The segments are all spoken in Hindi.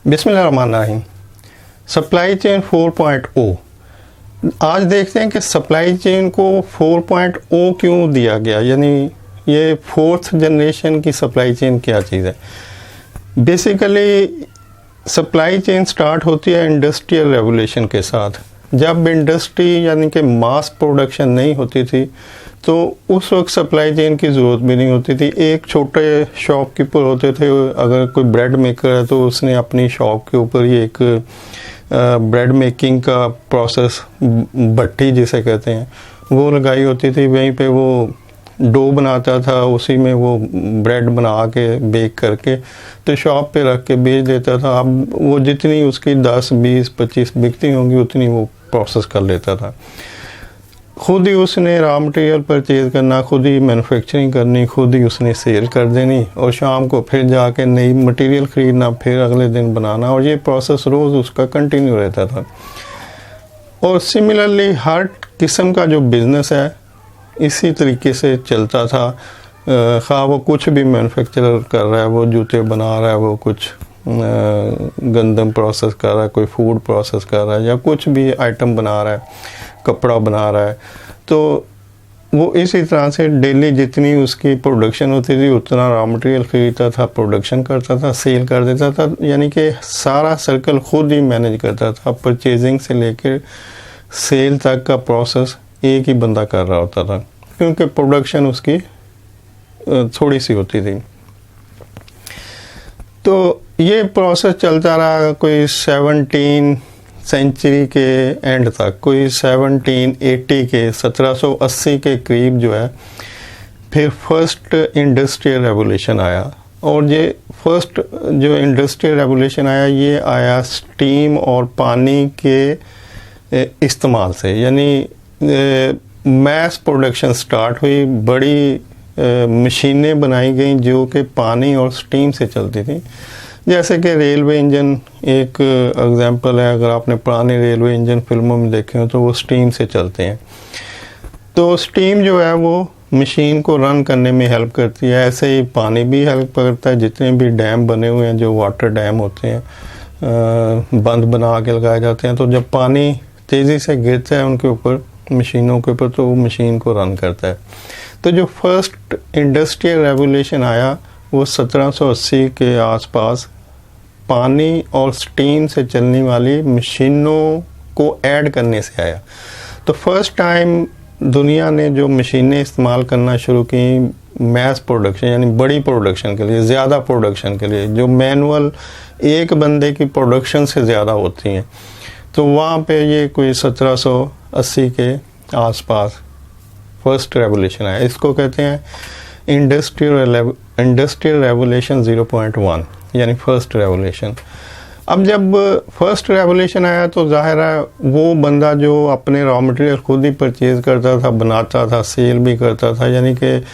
बिस्मिल्लाहिर्रहमानिर्रहीम। Supply chain 4.0। आज देखते हैं कि सप्लाई चेन को 4.0 क्यों दिया गया, यानी ये फोर्थ जनरेशन की सप्लाई चेन क्या चीज़ है। बेसिकली सप्लाई चेन स्टार्ट होती है इंडस्ट्रियल रेवोल्यूशन के साथ। जब इंडस्ट्री यानी कि मास प्रोडक्शन नहीं होती थी तो उस वक्त सप्लाई चेन की ज़रूरत भी नहीं होती थी। एक छोटे शॉपकीपर होते थे, अगर कोई ब्रेड मेकर है तो उसने अपनी शॉप के ऊपर ही एक ब्रेड मेकिंग का प्रोसेस, भट्टी जिसे कहते हैं, वो लगाई होती थी। वहीं पे वो डो बनाता था, उसी में वो ब्रेड बना के बेक करके तो शॉप पे रख के बेच देता था। अब वो जितनी उसकी 10, 20, 25 बिकती होंगी उतनी वो प्रोसेस कर लेता था। खुद ही उसने रॉ मटेरियल परचेज़ करना, खुद ही मैन्युफैक्चरिंग करनी, खुद ही उसने सेल कर देनी और शाम को फिर जाके नई मटेरियल ख़रीदना, फिर अगले दिन बनाना, और ये प्रोसेस रोज़ उसका कंटिन्यू रहता था। और सिमिलरली हर किस्म का जो बिज़नेस है इसी तरीके से चलता था। खा वो कुछ भी मैन्युफैक्चर कर रहा है, वो जूते बना रहा है, वो कुछ गंदम प्रोसेस कर रहा है, कोई फूड प्रोसेस कर रहा है, या कुछ भी आइटम बना रहा है, कपड़ा बना रहा है, तो वो इसी तरह से डेली जितनी उसकी प्रोडक्शन होती थी उतना रॉ मटेरियल ख़रीदता था, प्रोडक्शन करता था, सेल कर देता था। यानी कि सारा सर्कल खुद ही मैनेज करता था। परचेजिंग से लेकर सेल तक का प्रोसेस एक ही बंदा कर रहा होता था, क्योंकि प्रोडक्शन उसकी थोड़ी सी होती थी। तो ये प्रोसेस चलता रहा कोई 17 सेंचुरी के एंड तक, कोई 1780 के 1780 के करीब जो है फिर फर्स्ट इंडस्ट्रियल रेवोल्यूशन आया। और ये फर्स्ट जो इंडस्ट्रियल रेवोल्यूशन आया ये आया स्टीम और पानी के इस्तेमाल से, यानी मैस प्रोडक्शन स्टार्ट हुई। बड़ी मशीनें बनाई गई जो कि पानी और स्टीम से चलती थी, जैसे कि रेलवे इंजन एक एग्जांपल है। अगर आपने पुराने रेलवे इंजन फिल्मों में देखे हो तो वो स्टीम से चलते हैं। तो स्टीम जो है वो मशीन को रन करने में हेल्प करती है। ऐसे ही पानी भी हेल्प करता है। जितने भी डैम बने हुए हैं, जो वाटर डैम होते हैं, बंद बना के लगाए जाते हैं, तो जब पानी तेज़ी से गिरता है उनके ऊपर, मशीनों के ऊपर, तो वो मशीन को रन करता है। तो जो फर्स्ट इंडस्ट्रियल रेवोल्यूशन आया वो 1780 के आसपास पानी और स्टीम से चलने वाली मशीनों को ऐड करने से आया। तो फर्स्ट टाइम दुनिया ने जो मशीनें इस्तेमाल करना शुरू की मैस प्रोडक्शन, यानी बड़ी प्रोडक्शन के लिए, ज़्यादा प्रोडक्शन के लिए, जो मैनुअल एक बंदे की प्रोडक्शन से ज़्यादा होती हैं, तो वहाँ पे ये कोई 1780 के आसपास फर्स्ट रेवोल्यूशन आया। इसको कहते हैं इंडस्ट्रियल रेवोल्यूशन 0.1, यानी फर्स्ट रेवोल्यूशन। अब जब फर्स्ट रेवोल्यूशन आया तो ज़ाहिर है वो बंदा जो अपने रॉ मटेरियल खुद ही परचेज़ करता था, बनाता था, सेल भी करता था, यानी कि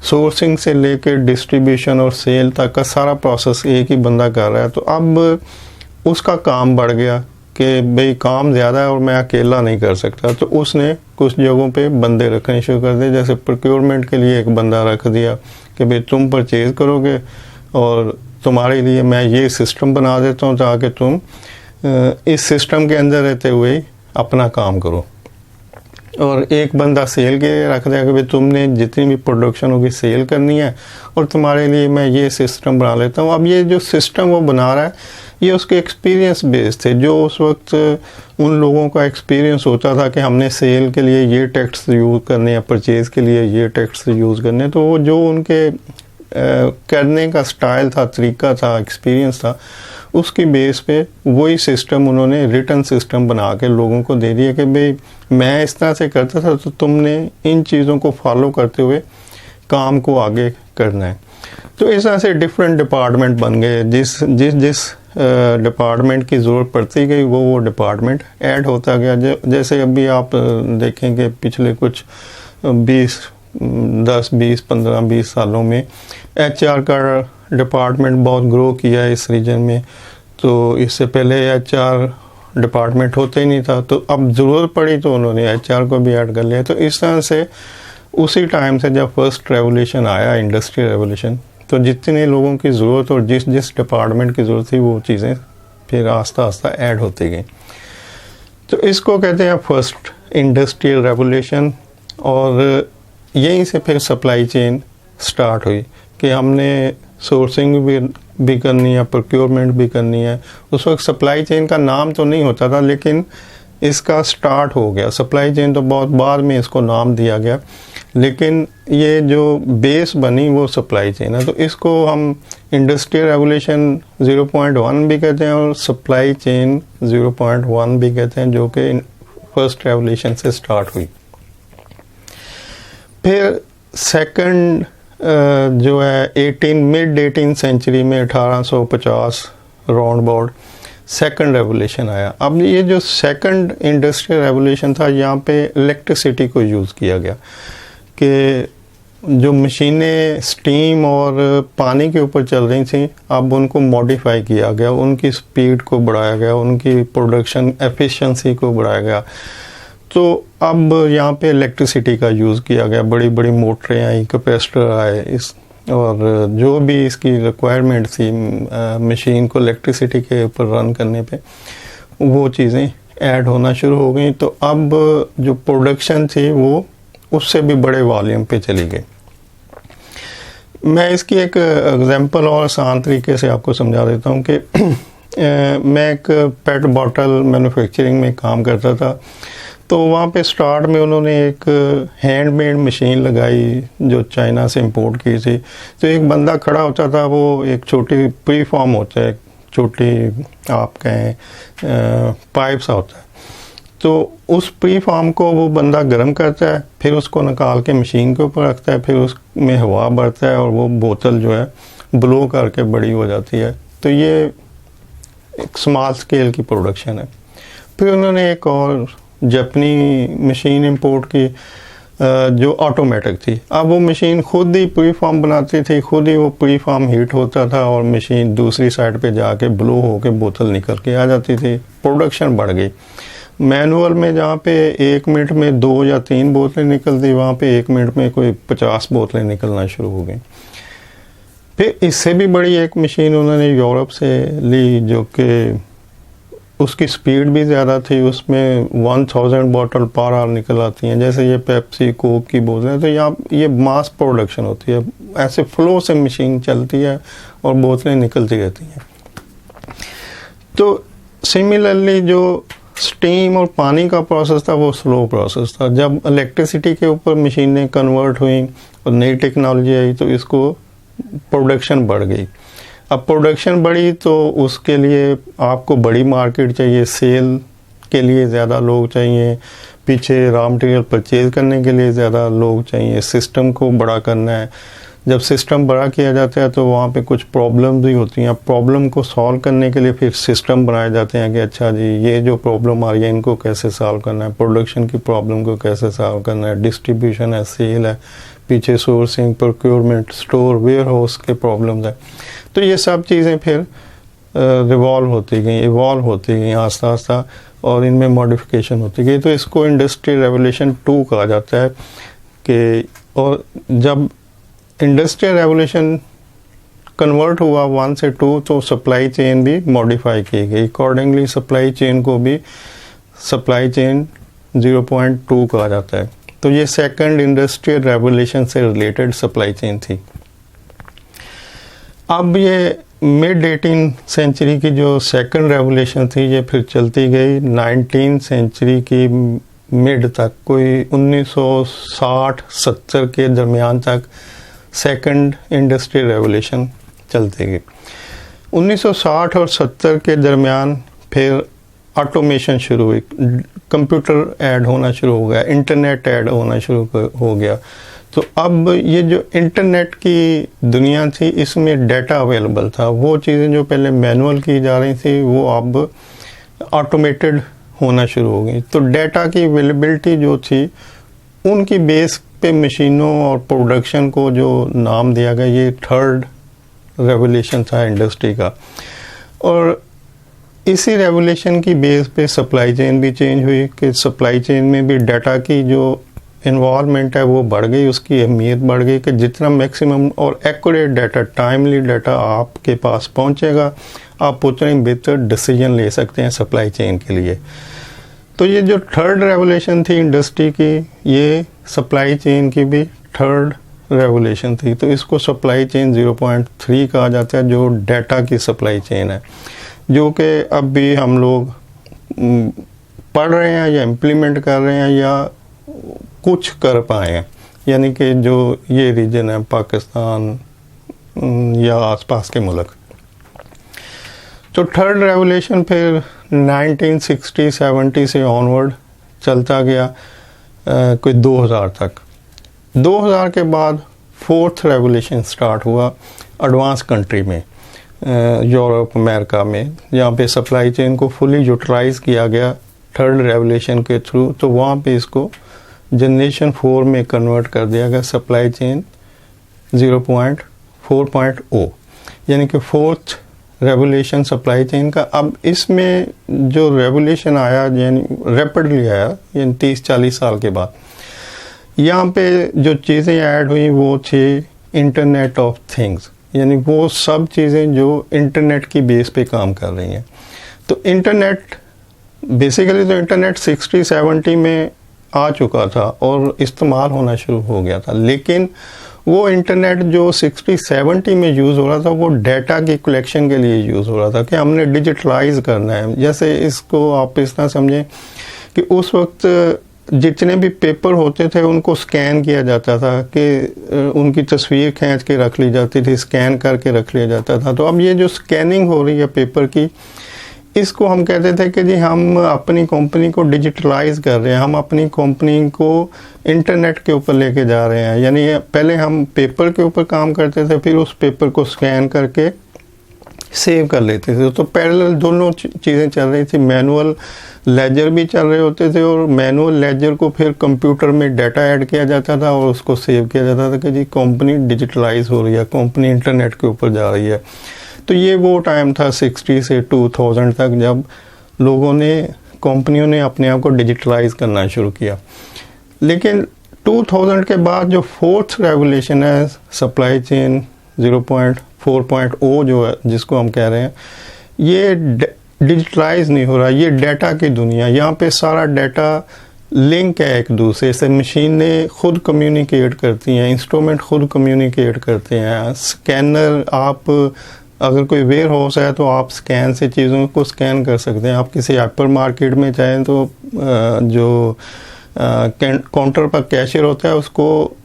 सोर्सिंग से लेकर डिस्ट्रीब्यूशन और सेल तक का सारा प्रोसेस एक ही बंदा कर रहा है। तो अब उसका काम बढ़ गया कि भाई काम ज़्यादा है और मैं अकेला नहीं कर सकता। तो उसने कुछ जगहों पे बंदे रखने शुरू कर दिए। जैसे प्रोक्योरमेंट के लिए एक बंदा रख दिया कि भाई तुम परचेज़ करोगे और तुम्हारे लिए मैं ये सिस्टम बना देता हूँ ताकि तुम इस सिस्टम के अंदर रहते हुए अपना काम करो। और एक बंदा सेल के रख दिया कि भाई तुमने जितनी भी प्रोडक्शन होगी सेल करनी है और तुम्हारे लिए मैं ये सिस्टम बना लेता हूँ। अब ये जो सिस्टम वो बना रहा है ये उसके एक्सपीरियंस बेस्ड थे। जो उस वक्त उन लोगों का एक्सपीरियंस होता था कि हमने सेल के लिए ये टेक्स्ट यूज़ करने या परचेज़ के लिए ये टेक्स्ट यूज़ करने, तो वो जो उनके करने का स्टाइल था, तरीका था, एक्सपीरियंस था, उसकी बेस पे वही सिस्टम उन्होंने रिटर्न सिस्टम बना के लोगों को दे दिया कि भाई मैं इस तरह से करता था तो तुमने इन चीज़ों को फॉलो करते हुए काम को आगे करना है। तो इस तरह से डिफरेंट डिपार्टमेंट बन गए। जिस डिपार्टमेंट की ज़रूरत पड़ती गई वो डिपार्टमेंट ऐड होता गया। जैसे अभी आप देखेंगे पिछले कुछ 10, 20, 15, 20 सालों में HR का डिपार्टमेंट बहुत ग्रो किया है इस रीजन में। तो इससे पहले HR डिपार्टमेंट होता ही नहीं था, तो अब ज़रूरत पड़ी तो उन्होंने HR को भी ऐड कर लिया। तो इस तरह से उसी टाइम से जब फर्स्ट रेवोल्यूशन आया, इंडस्ट्रियल रेवोल्यूशन, तो जितने लोगों की ज़रूरत और जिस डिपार्टमेंट की ज़रूरत थी वो चीज़ें फिर आस्ता आस्ता ऐड होती गई। तो इसको कहते हैं फर्स्ट इंडस्ट्रियल रेवोल्यूशन। और यहीं से फिर सप्लाई चेन स्टार्ट हुई कि हमने सोर्सिंग भी करनी है, प्रोक्योरमेंट भी करनी है। उस वक्त सप्लाई चेन का नाम तो नहीं होता था, लेकिन इसका स्टार्ट हो गया। सप्लाई चेन तो बहुत बाद में इसको नाम दिया गया, लेकिन ये जो बेस बनी वो सप्लाई चेन है। तो इसको हम इंडस्ट्रियल रेवोल्यूशन 0.1 भी कहते हैं और सप्लाई चेन 0.1 भी कहते हैं, जो कि फर्स्ट रेवोल्यूशन से स्टार्ट हुई। फिर सेकंड जो है मिड 18 सेंचुरी में 1850 राउंड अबाउट सेकंड रेवोल्यूशन आया। अब ये जो सेकंड इंडस्ट्रियल रेवोल्यूशन था, यहाँ पे इलेक्ट्रिसिटी को यूज़ किया गया कि जो मशीनें स्टीम और पानी के ऊपर चल रही थी, अब उनको मॉडिफाई किया गया, उनकी स्पीड को बढ़ाया गया, उनकी प्रोडक्शन एफिशिएंसी को बढ़ाया गया। तो अब यहाँ पे इलेक्ट्रिसिटी का यूज़ किया गया, बड़ी बड़ी मोटरें आई, कैपेसिटर आए, इस और जो भी इसकी रिक्वायरमेंट थी मशीन को इलेक्ट्रिसिटी के ऊपर रन करने पे, वो चीज़ें ऐड होना शुरू हो गई। तो अब जो प्रोडक्शन थी वो उससे भी बड़े वॉल्यूम पे चली गई। मैं इसकी एक एग्जांपल और आसान तरीके से आपको समझा देता हूँ कि मैं एक पेट बॉटल मैन्युफैक्चरिंग में काम करता था। तो वहाँ पे स्टार्ट में उन्होंने एक हैंडमेड मशीन लगाई जो चाइना से इंपोर्ट की थी। तो एक बंदा खड़ा होता था, वो एक छोटी प्री फॉर्म होता है, छोटी आप कहें पाइप सा होता है। तो उस प्री फॉर्म को वो बंदा गर्म करता है, फिर उसको निकाल के मशीन के ऊपर रखता है, फिर उसमें हवा भरता है और वो बोतल जो है ब्लो करके बड़ी हो जाती है। तो ये एक स्मॉल स्केल की प्रोडक्शन है। फिर उन्होंने एक और जापानी मशीन इंपोर्ट की जो ऑटोमेटिक थी। अब वो मशीन खुद ही प्री फॉर्म बनाती थी, खुद ही वो प्री फॉर्म हीट होता था और मशीन दूसरी साइड पे जाके ब्लो होके बोतल निकल के आ जाती थी। प्रोडक्शन बढ़ गई। मैनुअल में जहाँ पे 1 मिनट में 2 या 3 बोतलें निकलती, वहाँ पे 1 मिनट में कोई 50 बोतलें निकलना शुरू हो गई। फिर इससे भी बड़ी एक मशीन उन्होंने यूरोप से ली, जो कि उसकी स्पीड भी ज़्यादा थी, उसमें 1000 बोतल पर आवर निकल आती हैं। जैसे ये पेप्सी कोक की बोतलें, तो यहाँ ये मास प्रोडक्शन होती है, ऐसे फ्लो से मशीन चलती है और बोतलें निकलती रहती हैं। तो सिमिलरली जो स्टीम और पानी का प्रोसेस था वो स्लो प्रोसेस था। जब इलेक्ट्रिसिटी के ऊपर मशीनें कन्वर्ट हुई और नई टेक्नोलॉजी आई, तो इसको प्रोडक्शन बढ़ गई। अब प्रोडक्शन बढ़ी तो उसके लिए आपको बड़ी मार्केट चाहिए, सेल के लिए ज़्यादा लोग चाहिए, पीछे रॉ मटेरियल परचेज करने के लिए ज़्यादा लोग चाहिए, सिस्टम को बड़ा करना है। जब सिस्टम बड़ा किया जाता है तो वहाँ पे कुछ प्रॉब्लम भी होती हैं। प्रॉब्लम को सॉल्व करने के लिए फिर सिस्टम बनाए जाते हैं कि अच्छा जी ये जो प्रॉब्लम आ रही है इनको कैसे सॉल्व करना है, प्रोडक्शन की प्रॉब्लम को कैसे सॉल्व करना है, डिस्ट्रीब्यूशन है, सेल है, पीछे sourcing, procurement, store, warehouse के प्रॉब्लम्स है। तो ये सब चीज़ें फिर रिवॉल्व होती गई, इवॉल्व होती गई आस्ता आस्ता, और इनमें मॉडिफिकेशन होती गई। तो इसको इंडस्ट्रियल रेवोल्यूशन 2 कहा जाता है कि, और जब इंडस्ट्रियल रेवोल्यूशन कन्वर्ट हुआ 1 से 2, तो सप्लाई चेन भी मॉडिफाई की गई। अकॉर्डिंगली सप्लाई चेन को भी सप्लाई चेन 0.2 कहा जाता है। तो ये सेकंड इंडस्ट्रियल रेवोल्यूशन से रिलेटेड सप्लाई चेन थी। अब ये मिड 18 सेंचुरी की जो सेकंड रेवोल्यूशन थी, ये फिर चलती गई 19 सेंचुरी की मिड तक, कोई 1960-70 के दरमियान तक सेकंड इंडस्ट्रियल रेवोल्यूशन चलती गई। 1960 और 70 के दरमियान फिर ऑटोमेशन शुरू हुई, कंप्यूटर ऐड होना शुरू हो गया, इंटरनेट ऐड होना शुरू हो गया। तो अब ये जो इंटरनेट की दुनिया थी, इसमें डाटा अवेलेबल था। वो चीज़ें जो पहले मैनुअल की जा रही थी वो अब ऑटोमेटेड होना शुरू हो गई। तो डाटा की अवेलेबिलिटी जो थी, उनकी बेस पे मशीनों और प्रोडक्शन को जो नाम दिया गया, ये थर्ड रेवोल्यूशन था इंडस्ट्री का। और इसी रेवोल्यूशन की बेस पे सप्लाई चेन भी चेंज हुई कि सप्लाई चेन में भी डाटा की जो इन्वॉल्वमेंट है वो बढ़ गई, उसकी अहमियत बढ़ गई कि जितना मैक्सिमम और एक्यूरेट डाटा, टाइमली डाटा आपके पास पहुंचेगा, आप उतना ही बेहतर डिसीजन ले सकते हैं सप्लाई चेन के लिए। तो ये जो थर्ड रेवोल्यूशन थी इंडस्ट्री की, ये सप्लाई चेन की भी थर्ड रेवोल्यूशन थी। तो इसको सप्लाई चेन 0.3 कहा जाता है, जो डाटा की सप्लाई चेन है, जो कि अब भी हम लोग पढ़ रहे हैं या इम्प्लीमेंट कर रहे हैं या कुछ कर पाए हैं। यानी कि जो ये रीजन है पाकिस्तान या आसपास के मुल्क। तो थर्ड रेवोल्यूशन फिर 1960-70 से ऑनवर्ड चलता गया कोई 2000 तक। 2000 के बाद फोर्थ रेवोल्यूशन स्टार्ट हुआ एडवांस कंट्री में, यूरोप अमेरिका में, जहाँ पे सप्लाई चेन को फुली यूटिलाइज किया गया थर्ड रेवोल्यूशन के थ्रू। तो वहाँ पे इसको जनरेशन 4 में कन्वर्ट कर दिया गया, सप्लाई चेन 0.4.0, यानी कि फोर्थ रेवोल्यूशन सप्लाई चेन का। अब इसमें जो रेवोल्यूशन आया, यानी रैपिडली आया, यानी 30-40 साल के बाद, यहाँ पे जो चीज़ें ऐड हुई वो थी इंटरनेट ऑफ थिंग्स, यानी वो सब चीज़ें जो इंटरनेट की बेस पे काम कर रही हैं। तो इंटरनेट बेसिकली, तो इंटरनेट 60-70 में आ चुका था और इस्तेमाल होना शुरू हो गया था, लेकिन वो इंटरनेट जो 60-70 में यूज़ हो रहा था वो डाटा की कलेक्शन के लिए यूज़ हो रहा था कि हमने डिजिटलाइज करना है। जैसे इसको आप इस तरह समझें कि उस वक्त जितने भी पेपर होते थे उनको स्कैन किया जाता था, कि उनकी तस्वीर खींच के रख ली जाती थी, स्कैन करके रख लिया जाता था। तो अब ये जो स्कैनिंग हो रही है पेपर की, इसको हम कहते थे कि जी हम अपनी कंपनी को डिजिटलाइज कर रहे हैं, हम अपनी कंपनी को इंटरनेट के ऊपर लेके जा रहे हैं। यानी पहले हम पेपर के ऊपर काम करते थे, फिर उस पेपर को स्कैन करके सेव कर लेते थे। तो पैरेलल दोनों चीज़ें चल रही थी, मैनुअल लेजर भी चल रहे होते थे और मैनुअल लेजर को फिर कंप्यूटर में डाटा ऐड किया जाता था और उसको सेव किया जाता था कि जी कंपनी डिजिटलाइज हो रही है, कंपनी इंटरनेट के ऊपर जा रही है। तो ये वो टाइम था 60 से 2000 तक, जब लोगों ने, कंपनियों ने अपने आप को डिजिटलाइज करना शुरू किया। लेकिन 2000 के बाद जो फोर्थ रेवोल्यूशन है सप्लाई चेन 0.4.0 जो है, जिसको हम कह रहे हैं, ये डिजिटलाइज नहीं हो रहा, ये डाटा की दुनिया। यहाँ पे सारा डाटा लिंक है एक दूसरे से, मशीनें खुद कम्युनिकेट करती हैं, इंस्ट्रूमेंट खुद कम्युनिकेट करते हैं। स्कैनर, आप अगर कोई वेयर हाउस है तो आप स्कैन से चीज़ों को स्कैन कर सकते हैं। आप किसी हाइपर मार्केट में चाहें तो जो काउंटर पर कैशियर होता है उसको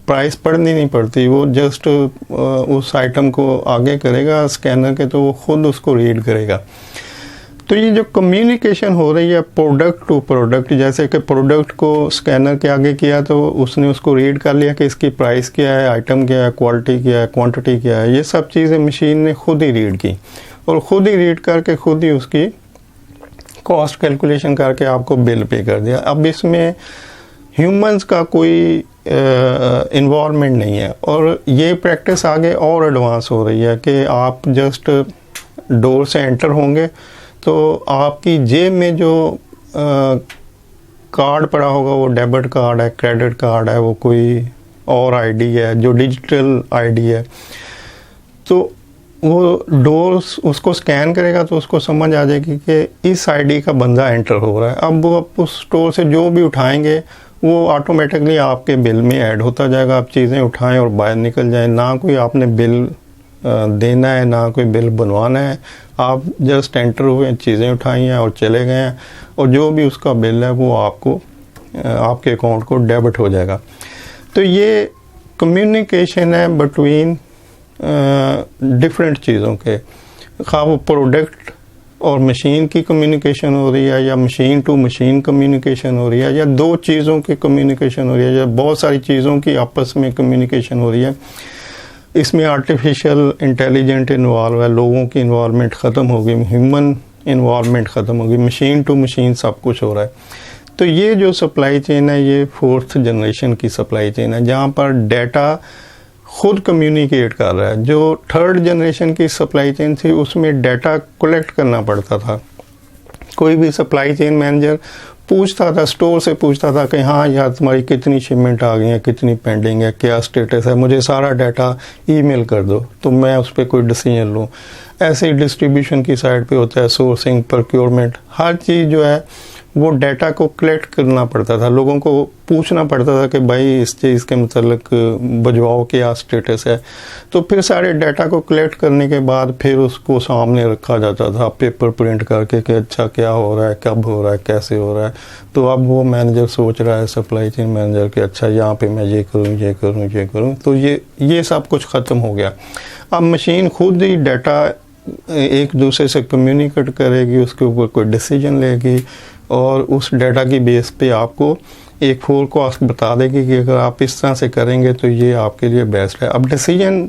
प्राइस पढ़नी नहीं पड़ती, वो जस्ट उस आइटम को आगे करेगा स्कैनर के, तो वो खुद उसको रीड करेगा। तो ये जो कम्युनिकेशन हो रही है प्रोडक्ट टू प्रोडक्ट, जैसे कि प्रोडक्ट को स्कैनर के आगे किया तो उसने उसको रीड कर लिया कि इसकी प्राइस क्या है, आइटम क्या है, क्वालिटी क्या है, क्वांटिटी क्या है, ये सब चीज़ें मशीन ने खुद ही रीड की और ख़ुद ही रीड करके खुद ही उसकी कॉस्ट कैलकुलेशन करके आपको बिल पे कर दिया। अब इसमें ह्यूमंस का कोई इन्वॉल्वमेंट नहीं है और ये प्रैक्टिस आगे और एडवांस हो रही है कि आप जस्ट डोर से एंटर होंगे तो आपकी जेब में जो कार्ड पड़ा होगा वो डेबिट कार्ड है, क्रेडिट कार्ड है, वो कोई और आईडी है जो डिजिटल आईडी है, तो वो डोर उसको स्कैन करेगा तो उसको समझ आ जाएगी कि इस आईडी का बंदा एंटर हो रहा है। अब वो उस स्टोर से जो भी उठाएंगे वो ऑटोमेटिकली आपके बिल में ऐड होता जाएगा। आप चीज़ें उठाएं और बाहर निकल जाएं, ना कोई आपने बिल देना है ना कोई बिल बनवाना है, आप जस्ट एंटर हुए, चीज़ें उठाई हैं और चले गए हैं और जो भी उसका बिल है वो आपको आपके अकाउंट को डेबिट हो जाएगा। तो ये कम्युनिकेशन है बिटवीन डिफरेंट चीज़ों के, खा वो प्रोडक्ट और मशीन की कम्युनिकेशन हो रही है या मशीन टू मशीन कम्युनिकेशन हो रही है या दो चीज़ों की कम्युनिकेशन हो रही है या बहुत सारी चीज़ों की आपस में कम्युनिकेशन हो रही है। इसमें आर्टिफिशियल इंटेलिजेंट इन्वॉल्व है, लोगों की इन्वॉल्वमेंट ख़त्म हो गई, ह्यूमन इन्वॉल्वमेंट ख़त्म हो गई, मशीन टू मशीन सब कुछ हो रहा है। तो ये जो सप्लाई चेन है ये फोर्थ जनरेशन की सप्लाई चेन है जहाँ पर डाटा खुद कम्युनिकेट कर रहा है। जो थर्ड जनरेशन की सप्लाई चेन थी उसमें डाटा कलेक्ट करना पड़ता था। कोई भी सप्लाई चेन मैनेजर पूछता था, स्टोर से पूछता था कि हाँ यार तुम्हारी कितनी शिपमेंट आ गई है, कितनी पेंडिंग है, क्या स्टेटस है, मुझे सारा डाटा ईमेल कर दो तो मैं उस पर कोई डिसीजन लूँ। ऐसे ही डिस्ट्रीब्यूशन की साइड पे होता है, सोर्सिंग, प्रोक्योरमेंट, हर चीज़ जो है वो डाटा को कलेक्ट करना पड़ता था, लोगों को पूछना पड़ता था कि भाई इस चीज़ के मतलब भिजवाओ, क्या स्टेटस है। तो फिर सारे डाटा को कलेक्ट करने के बाद फिर उसको सामने रखा जाता था पेपर प्रिंट करके कि अच्छा क्या हो रहा है, कब हो रहा है, कैसे हो रहा है। तो अब वो मैनेजर सोच रहा है, सप्लाई चेन मैनेजर, कि अच्छा यहाँ पे मैं ये करूँ, ये करूँ, ये करूँ। तो ये सब कुछ ख़त्म हो गया। अब मशीन खुद ही डाटा एक दूसरे से कम्युनिकेट करेगी, उसके ऊपर कोई डिसीजन लेगी और उस डाटा की बेस पे आपको एक फोरकास्ट बता देगी कि अगर आप इस तरह से करेंगे तो ये आपके लिए बेस्ट है। अब डिसीजन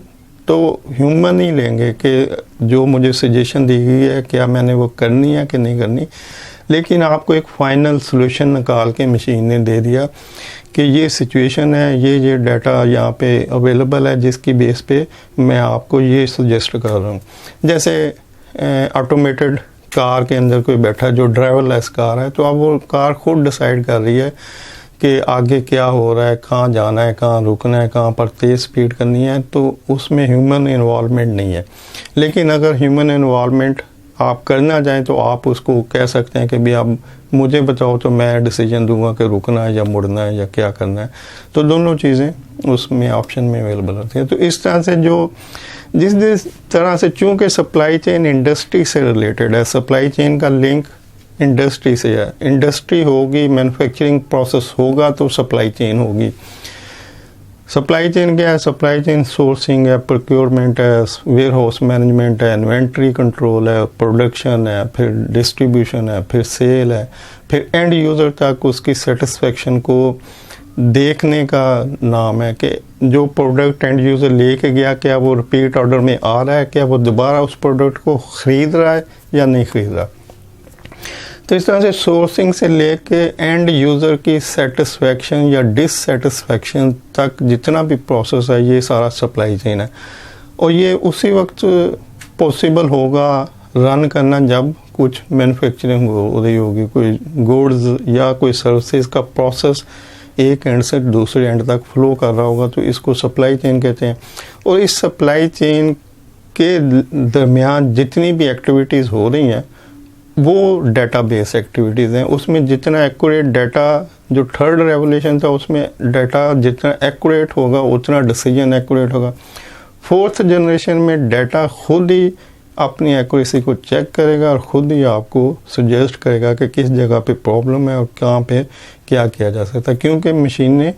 तो ह्यूमन ही लेंगे कि जो मुझे सजेशन दी गई है क्या मैंने वो करनी है कि नहीं करनी, लेकिन आपको एक फाइनल सोल्यूशन निकाल के मशीन ने दे दिया कि ये सिचुएशन है, ये डाटा यहाँ पे अवेलेबल है जिसकी बेस पे मैं आपको ये सजेस्ट कर रहा हूँ। जैसे ऑटोमेटेड कार के अंदर कोई बैठा है जो ड्राइवरलेस कार है, तो अब वो कार खुद डिसाइड कर रही है कि आगे क्या हो रहा है, कहाँ जाना है, कहाँ रुकना है, कहाँ पर तेज़ स्पीड करनी है, तो उसमें ह्यूमन इन्वॉल्वमेंट नहीं है। लेकिन अगर ह्यूमन इन्वॉल्वमेंट आप करना चाहें तो आप उसको कह सकते हैं कि भाई आप मुझे बताओ तो मैं डिसीजन दूंगा कि रुकना है या मुड़ना है या क्या करना है। तो दोनों चीज़ें उसमें ऑप्शन में अवेलेबल होती हैं। तो इस तरह से जिस तरह से, चूँकि सप्लाई चेन इंडस्ट्री से रिलेटेड है, सप्लाई चेन का लिंक इंडस्ट्री से है, इंडस्ट्री होगी, मैन्युफैक्चरिंग प्रोसेस होगा तो सप्लाई चेन होगी। सप्लाई चेन क्या है? सप्लाई चेन सोर्सिंग है, प्रोक्योरमेंट है, वेयर हाउस मैनेजमेंट है, इन्वेंट्री कंट्रोल है, प्रोडक्शन है, फिर डिस्ट्रीब्यूशन है, फिर सेल है, फिर एंड यूज़र तक उसकी सेटिस्फेक्शन को देखने का नाम है कि जो प्रोडक्ट एंड यूज़र लेके गया क्या वो रिपीट ऑर्डर में आ रहा है, क्या वो दोबारा उस प्रोडक्ट को ख़रीद रहा है या नहीं ख़रीद रहा। तो इस तरह से सोर्सिंग से लेके एंड यूज़र की सेटिस्फेक्शन या डिससेटिस्फेक्शन तक जितना भी प्रोसेस है ये सारा सप्लाई चेन है। और ये उसी वक्त पॉसिबल होगा रन करना जब कुछ मैन्युफैक्चरिंग हो रही होगी, कोई गुड्स या कोई सर्विसेज का प्रोसेस एक एंड से दूसरे एंड तक फ्लो कर रहा होगा, तो इसको सप्लाई चेन कहते हैं। और इस सप्लाई चेन के दरमियान जितनी भी एक्टिविटीज़ हो रही हैं वो डेटाबेस एक्टिविटीज़ हैं। उसमें जितना एक्यूरेट डाटा, जो थर्ड रेवोल्यूशन था उसमें डाटा जितना एक्यूरेट होगा उतना डिसीजन एक्यूरेट होगा। फोर्थ जनरेशन में डाटा खुद ही अपनी एक्यूरेसी को चेक करेगा और ख़ुद ही आपको सजेस्ट करेगा कि किस जगह पे प्रॉब्लम है और कहाँ पे क्या किया जा सकता है, क्योंकि मशीनें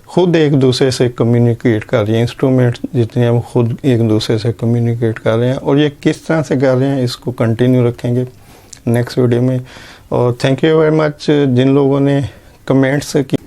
खुद एक दूसरे से कम्युनिकेट कर रही हैं। इंस्ट्रूमेंट जितने हैं वो खुद एक दूसरे से कम्युनिकेट कर रहे हैं और ये किस तरह से कर रहे हैं इसको कंटिन्यू रखेंगे नेक्स्ट वीडियो में। और थैंक यू वेरी मच जिन लोगों ने कमेंट्स की